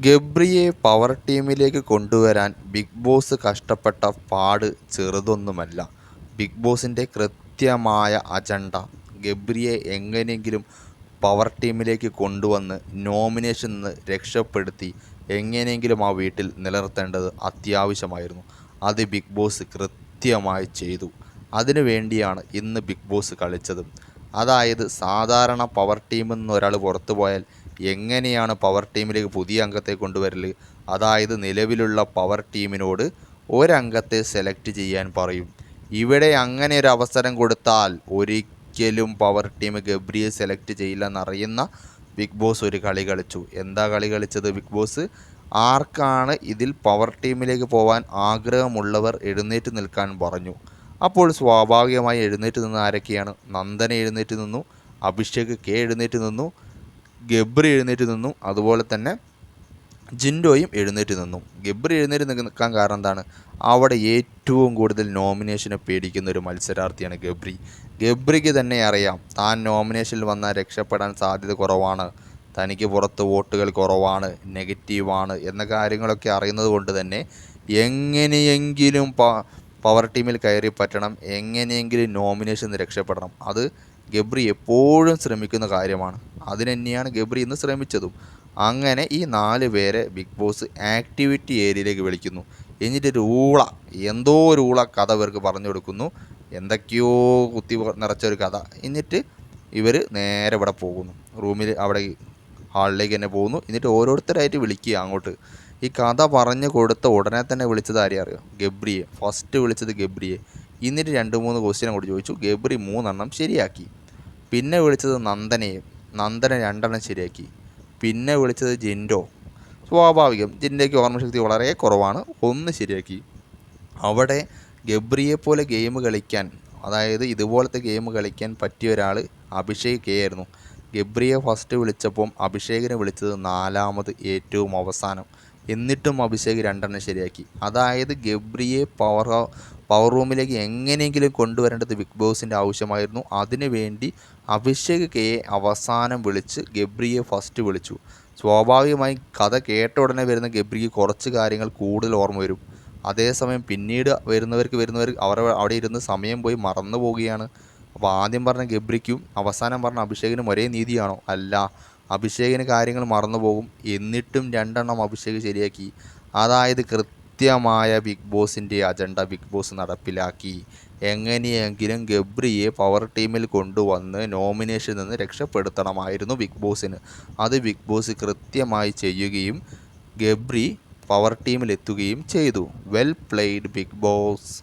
ഗബ്രിയെ power ടീമിലേക്ക് കൊണ്ടുവരാൻ big boss കഷ്ടപ്പെട്ട പാട് ചെറുതൊന്നുമല്ല. ബിഗ് ബോസിൻ്റെ കൃത്യമായ അജണ്ട ഗബ്രിയെ എങ്ങനെയെങ്കിലും പവർ ടീമിലേക്ക് കൊണ്ടുവന്ന് നോമിനേഷനിൽ നിന്ന് രക്ഷപ്പെടുത്തി എങ്ങനെയെങ്കിലും ആ വീട്ടിൽ നിലനിർത്തേണ്ടത് അത്യാവശ്യമായിരുന്നു. അത് ബിഗ് ബോസ് കൃത്യമായി ചെയ്തു. അതിനു വേണ്ടിയാണ് ഇന്ന് ബിഗ് ബോസ് കളിച്ചത്. അതായത് സാധാരണ പവർ ടീമിൽ നിന്ന് ഒരാൾ പുറത്തു പോയാൽ എങ്ങനെയാണ് പവർ ടീമിലേക്ക് പുതിയ അംഗത്തെ കൊണ്ടുവരൽ? അതായത് നിലവിലുള്ള പവർ ടീമിനോട് ഒരംഗത്തെ സെലക്ട് ചെയ്യാൻ പറയും. ഇവിടെ അങ്ങനെ ഒരു അവസരം കൊടുത്താൽ ഒരിക്കലും പവർ ടീം ഗബ്രിയെ സെലക്ട് ചെയ്യില്ലെന്നറിയുന്ന ബിഗ് ബോസ് ഒരു കളി കളിച്ചു. എന്താ കളി കളിച്ചത് ബിഗ് ബോസ്? ആർക്കാണ് ഇതിൽ പവർ ടീമിലേക്ക് പോകാൻ ആഗ്രഹമുള്ളവർ എഴുന്നേറ്റ് നിൽക്കാൻ പറഞ്ഞു. അപ്പോൾ സ്വാഭാവികമായി എഴുന്നേറ്റ് നിന്ന് ആരൊക്കെയാണ്? നന്ദന എഴുന്നേറ്റ് നിന്നു, അഭിഷേക് കെ എഴുന്നേറ്റ് നിന്നു, ഗബ്രി എഴുന്നേറ്റ് നിന്നു, അതുപോലെ തന്നെ ജിൻഡോയും എഴുന്നേറ്റ് നിന്നു. ഗബ്രി എഴുന്നേറ്റ് നിൽക്കാൻ കാരണം എന്താണ്? അവിടെ ഏറ്റവും കൂടുതൽ നോമിനേഷനെ പേടിക്കുന്ന ഒരു മത്സരാർത്ഥിയാണ് ഗബ്രി. ഗബ്രിക്ക് തന്നെ അറിയാം താൻ നോമിനേഷനിൽ വന്നാൽ രക്ഷപ്പെടാൻ സാധ്യത കുറവാണ്, തനിക്ക് പുറത്ത് വോട്ടുകൾ കുറവാണ്, നെഗറ്റീവാണ് എന്ന കാര്യങ്ങളൊക്കെ അറിയുന്നത് കൊണ്ട് തന്നെ എങ്ങനെയെങ്കിലും പവർ ടീമിൽ കയറി പറ്റണം, എങ്ങനെയെങ്കിലും നോമിനേഷൻ രക്ഷപ്പെടണം. അത് ഗബ്രി എപ്പോഴും ശ്രമിക്കുന്ന കാര്യമാണ്. അതിന് തന്നെയാണ് ഗബ്രി ഇന്ന് ശ്രമിച്ചതും. അങ്ങനെ ഈ 4 പേരെ ബിഗ് ബോസ് ആക്ടിവിറ്റി ഏരിയയിലേക്ക് വിളിക്കുന്നു. എന്നിട്ടൊരു എന്തോ ഒരു കഥ ഇവർക്ക് പറഞ്ഞു കൊടുക്കുന്നു. എന്തൊക്കെയോ കുത്തി നിറച്ചൊരു കഥ. എന്നിട്ട് ഇവർ നേരെ ഇവിടെ പോകുന്നു, റൂമിൽ അവിടെ ഹാളിലേക്ക് തന്നെ പോകുന്നു. എന്നിട്ട് ഓരോരുത്തരായിട്ട് വിളിക്കുക അങ്ങോട്ട്. ഈ കഥ പറഞ്ഞു കൊടുത്ത ഉടനെ തന്നെ വിളിച്ചത് ആരെയും അറിയോ? ഗബ്രിയെ. ഫസ്റ്റ് വിളിച്ചത് ഗബ്രിയെ. എന്നിട്ട് 2-3 ക്വസ്റ്റ്യൻ അങ്ങോട്ട് ചോദിച്ചു. ഗബ്രി 3 ശരിയാക്കി. പിന്നെ വിളിച്ചത് നന്ദനയെ. നന്ദന 2 ശരിയാക്കി. പിന്നെ വിളിച്ചത് ജിൻഡോ. സ്വാഭാവികം, ജിൻഡോയ്ക്ക് ഓർമ്മശക്തി വളരെ കുറവാണ്, 1 ശരിയാക്കി. അവിടെ ഗബ്രിയെപ്പോലെ ഗെയിം കളിക്കാൻ, അതായത് ഇതുപോലത്തെ ഗെയിം കളിക്കാൻ പറ്റിയ ഒരാൾ അഭിഷേക് കെ ആയിരുന്നു. ഗബ്രിയെ ഫസ്റ്റ് വിളിച്ചപ്പം അഭിഷേകിനെ വിളിച്ചത് 4ാമത് ഏറ്റവും അവസാനം. എന്നിട്ടും അഭിഷേക് 2 ശരിയാക്കി. അതായത് ഗബ്രിയെ പവർ റൂമിലേക്ക് എങ്ങനെയെങ്കിലും കൊണ്ടുവരേണ്ടത് ബിഗ് ബോസിൻ്റെ ആവശ്യമായിരുന്നു. അതിനുവേണ്ടി അഭിഷേക് കെയെ അവസാനം വിളിച്ച് ഗബ്രിയെ ഫസ്റ്റ് വിളിച്ചു. സ്വാഭാവികമായും കഥ കേട്ട ഉടനെ വരുന്ന ഗബ്രിക്ക് കുറച്ച് കാര്യങ്ങൾ കൂടുതൽ ഓർമ്മ വരും. അതേസമയം പിന്നീട് വരുന്നവർ അവിടെ ഇരുന്ന് സമയം പോയി മറന്നു പോവുകയാണ്. അപ്പോൾ ആദ്യം പറഞ്ഞ ഗബ്രിക്കും അവസാനം പറഞ്ഞ അഭിഷേകിനും ഒരേ നീതിയാണോ? അല്ല. അഭിഷേകിന് കാര്യങ്ങൾ മറന്നു പോകും. എന്നിട്ടും 2 അഭിഷേക് ശരിയാക്കി. അതായത് കൃത്യമായ ബിഗ് ബോസിൻ്റെ അജണ്ട ബിഗ് ബോസ് നടപ്പിലാക്കി. എങ്ങനെയെങ്കിലും ഗബ്രിയെ പവർ ടീമിൽ കൊണ്ടുവന്ന് നോമിനേഷനിൽ നിന്ന് രക്ഷപ്പെടുത്തണമായിരുന്നു ബിഗ് ബോസിന്. അത് ബിഗ് ബോസ് കൃത്യമായി ചെയ്യുകയും ഗബ്രി പവർ ടീമിലെത്തുകയും ചെയ്തു. Well played Bigg boss.